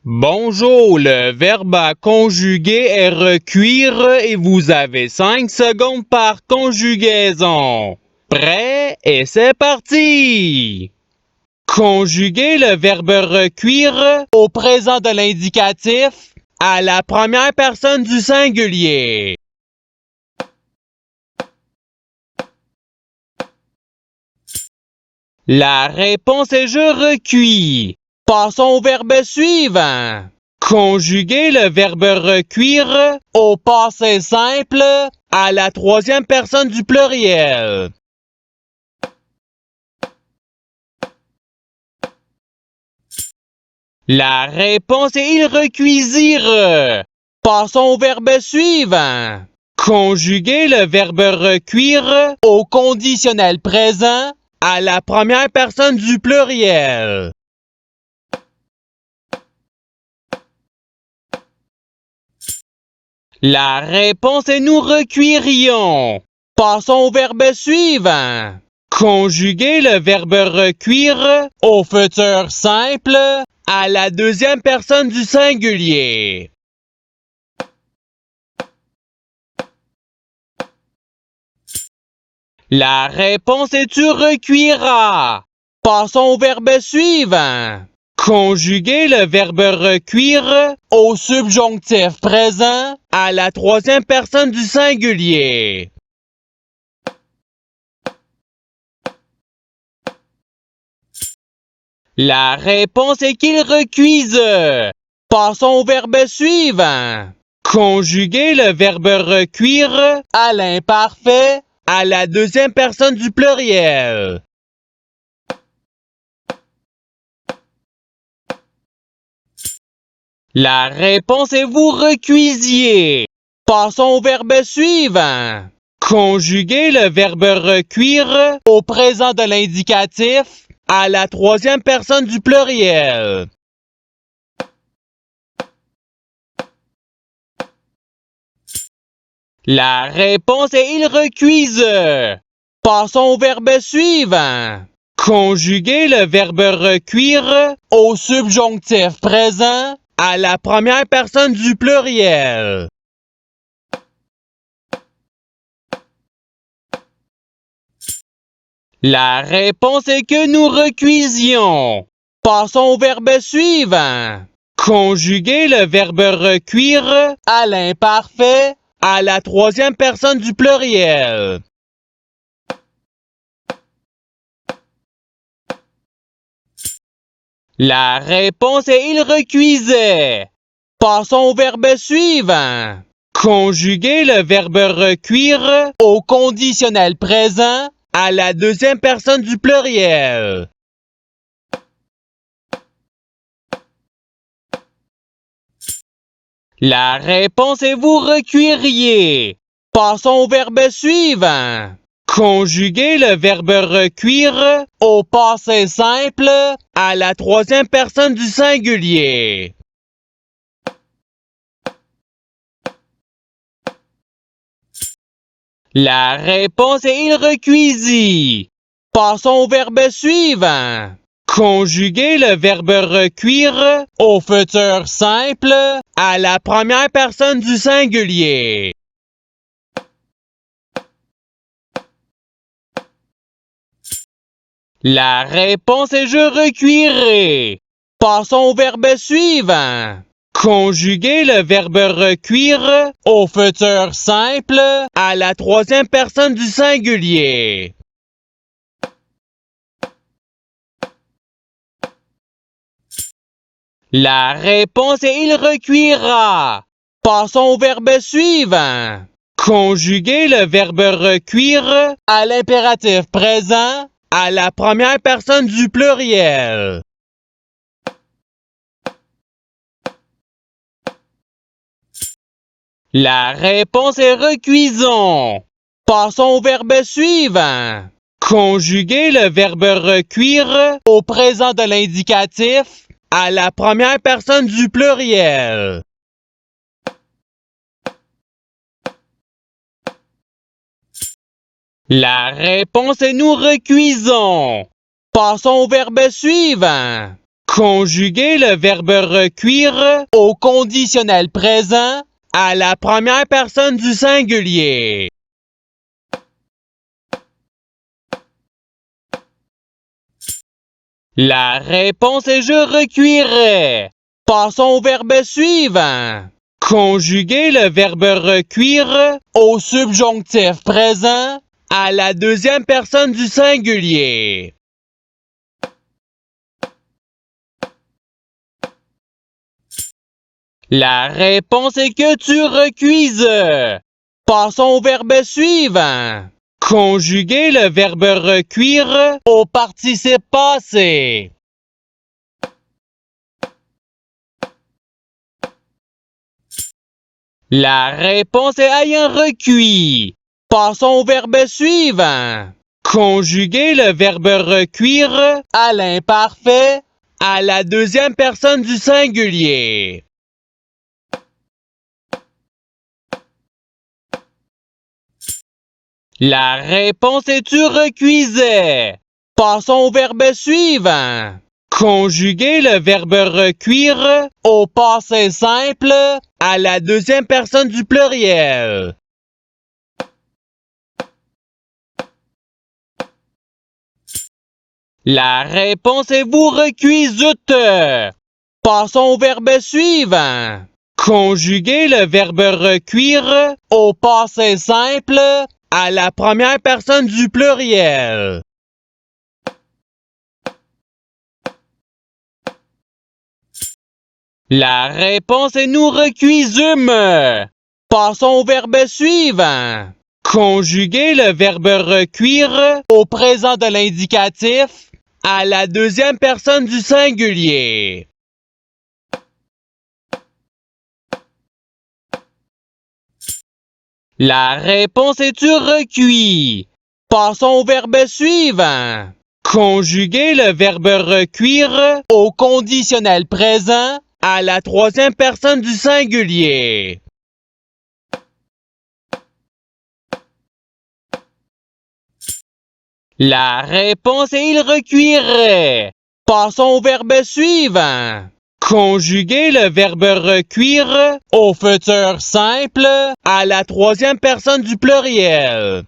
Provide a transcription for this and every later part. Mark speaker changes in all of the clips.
Speaker 1: Bonjour, le verbe à conjuguer est recuire et vous avez 5 secondes par conjugaison. Prêt et c'est parti! Conjuguer le verbe recuire au présent de l'indicatif à la première personne du singulier. La réponse est je recuis. Passons au verbe suivant. Conjuguer le verbe recuire au passé simple à la troisième personne du pluriel. La réponse est ils recuisirent. Passons au verbe suivant. Conjuguer le verbe recuire au conditionnel présent à la première personne du pluriel. La réponse est nous recuirions. Passons au verbe suivant. Conjuguer le verbe recuire au futur simple à la deuxième personne du singulier. La réponse est tu recuiras. Passons au verbe suivant. Conjuguer le verbe recuire au subjonctif présent à la troisième personne du singulier. La réponse est qu'ils recuisent. Passons au verbe suivant. Conjuguer le verbe recuire à l'imparfait à la deuxième personne du pluriel. La réponse est vous recuisiez. Passons au verbe suivant. Conjuguer le verbe recuire au présent de l'indicatif à la troisième personne du pluriel. La réponse est ils recuisent. Passons au verbe suivant. Conjuguer le verbe recuire au subjonctif présent à la première personne du pluriel. La réponse est que nous recuisions. Passons au verbe suivant. Conjuguer le verbe recuire à l'imparfait à la troisième personne du pluriel. La réponse est il recuisait. Passons au verbe suivant. Conjuguer le verbe recuire au conditionnel présent à la deuxième personne du pluriel. La réponse est vous recuiriez. Passons au verbe suivant. Conjuguer le verbe recuire au passé simple à la troisième personne du singulier. La réponse est il recuisit. Passons au verbe suivant. Conjuguer le verbe recuire au futur simple à la première personne du singulier. La réponse est je recuirai. Passons au verbe suivant. Conjuguer le verbe recuire au futur simple à la troisième personne du singulier. La réponse est il recuira. Passons au verbe suivant. Conjuguer le verbe recuire à l'impératif présent à la première personne du pluriel. La réponse est recuisons. Passons au verbe suivant. Conjuguer le verbe recuire au présent de l'indicatif à la première personne du pluriel. La réponse est nous recuisons. Passons au verbe suivant. Conjuguez le verbe recuire au conditionnel présent à la première personne du singulier. La réponse est je recuirais. Passons au verbe suivant. Conjuguez le verbe recuire au subjonctif présent à la deuxième personne du singulier. La réponse est que tu recuises. Passons au verbe suivant. Conjuguez le verbe recuire au participe passé. La réponse est ayant recuit. Passons au verbe suivant. Conjuguez le verbe recuire à l'imparfait à la deuxième personne du singulier. La réponse est tu recuisais. Passons au verbe suivant. Conjuguez le verbe recuire au passé simple à la deuxième personne du pluriel. La réponse est vous recuisûtes. Passons au verbe suivant. Conjuguez le verbe recuire au passé simple à la première personne du pluriel. La réponse est nous recuisûmes. Passons au verbe suivant. Conjuguez le verbe recuire au présent de l'indicatif à la deuxième personne du singulier. La réponse est tu recuis. Passons au verbe suivant. Conjuguez le verbe recuire au conditionnel présent à la troisième personne du singulier. La réponse est il recuirait. Passons au verbe suivant. Conjuguez le verbe recuire au futur simple à la troisième personne du pluriel.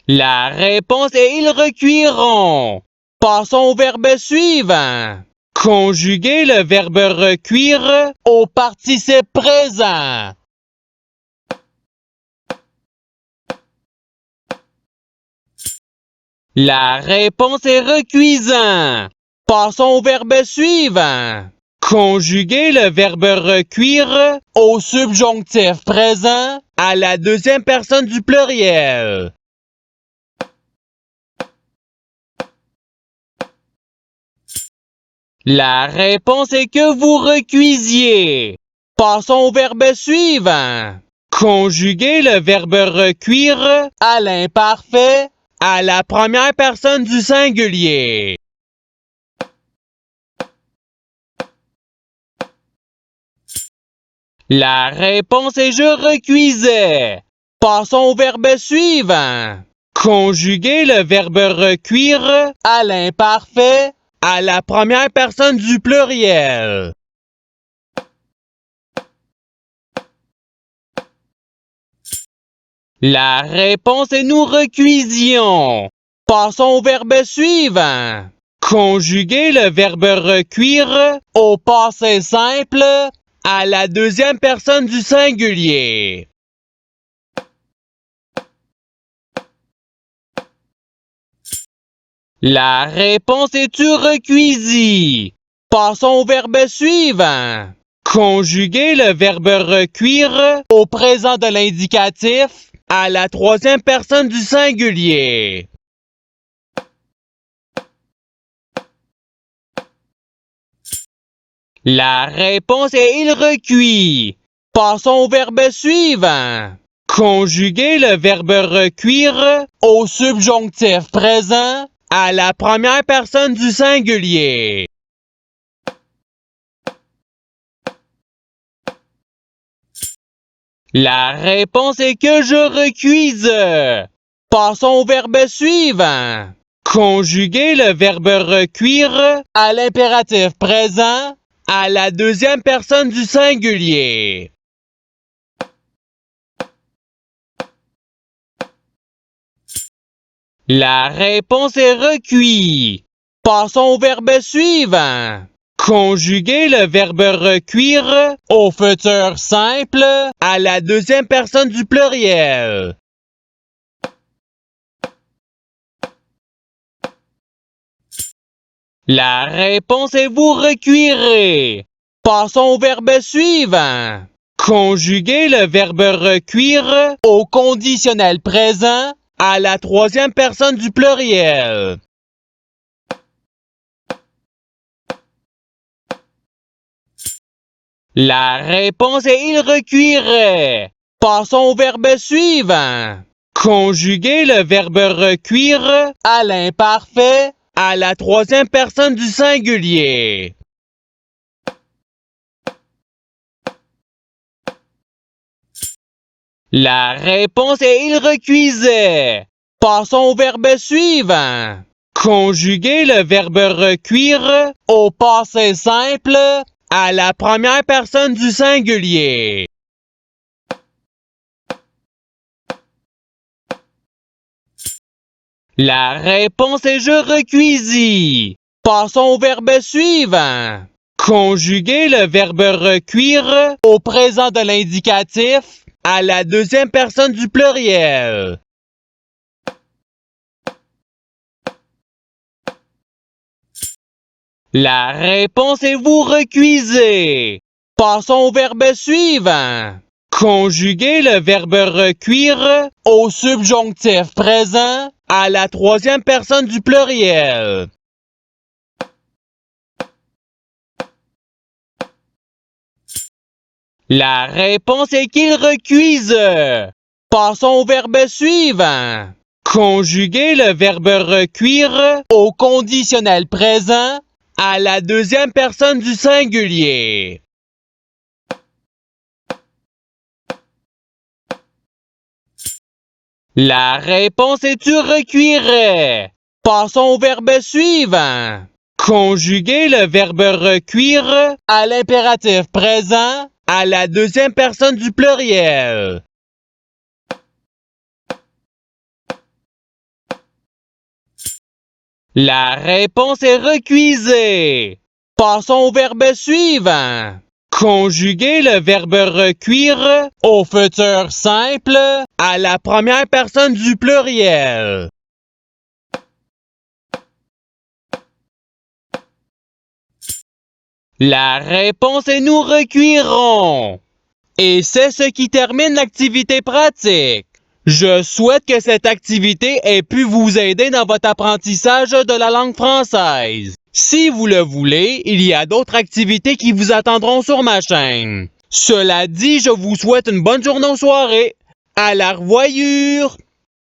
Speaker 1: La réponse est ils recuiront. Passons au verbe suivant. Conjuguez le verbe recuire au participe présent. La réponse est recuisant. Passons au verbe suivant. Conjuguez le verbe recuire au subjonctif présent à la deuxième personne du pluriel. La réponse est que vous recuisiez. Passons au verbe suivant. Conjuguez le verbe recuire à l'imparfait à la première personne du singulier. La réponse est je recuisais. Passons au verbe suivant. Conjuguez le verbe recuire à l'imparfait à la première personne du pluriel. La réponse est nous recuisions. Passons au verbe suivant. Conjuguez le verbe recuire au passé simple à la deuxième personne du singulier. La réponse est tu recuisis. Passons au verbe suivant. Conjuguez le verbe recuire au présent de l'indicatif à la troisième personne du singulier. La réponse est il recuit. Passons au verbe suivant. Conjuguez le verbe recuire au subjonctif présent à la première personne du singulier. La réponse est que je recuise. Passons au verbe suivant. Conjuguer le verbe recuire à l'impératif présent à la deuxième personne du singulier. La réponse est recuit. Passons au verbe suivant. Conjuguer le verbe recuire au futur simple à la deuxième personne du pluriel. La réponse est vous recuirez. Passons au verbe suivant. Conjuguer le verbe recuire au conditionnel présent à la troisième personne du pluriel. La réponse est il recuirait. Passons au verbe suivant. Conjuguer le verbe recuire à l'imparfait à la troisième personne du singulier. La réponse est il recuisait. Passons au verbe suivant. Conjuguer le verbe recuire au passé simple à la première personne du singulier. La réponse est je recuisis. Passons au verbe suivant. Conjuguer le verbe recuire au présent de l'indicatif à la deuxième personne du pluriel. La réponse est vous recuisez. Passons au verbe suivant. Conjuguer le verbe recuire au subjonctif présent à la troisième personne du pluriel. La réponse est qu'il recuise. Passons au verbe suivant. Conjuguer le verbe recuire au conditionnel présent à la deuxième personne du singulier. La réponse est tu recuirais. Passons au verbe suivant. Conjuguer le verbe recuire à l'impératif présent à la deuxième personne du pluriel. La réponse est recuisée. Passons au verbe suivant. Conjuguer le verbe recuire au futur simple à la première personne du pluriel. La réponse est nous recuirons. Et c'est ce qui termine l'activité pratique. Je souhaite que cette activité ait pu vous aider dans votre apprentissage de la langue française. Si vous le voulez, il y a d'autres activités qui vous attendront sur ma chaîne. Cela dit, je vous souhaite une bonne journée ou soirée. À la revoyure!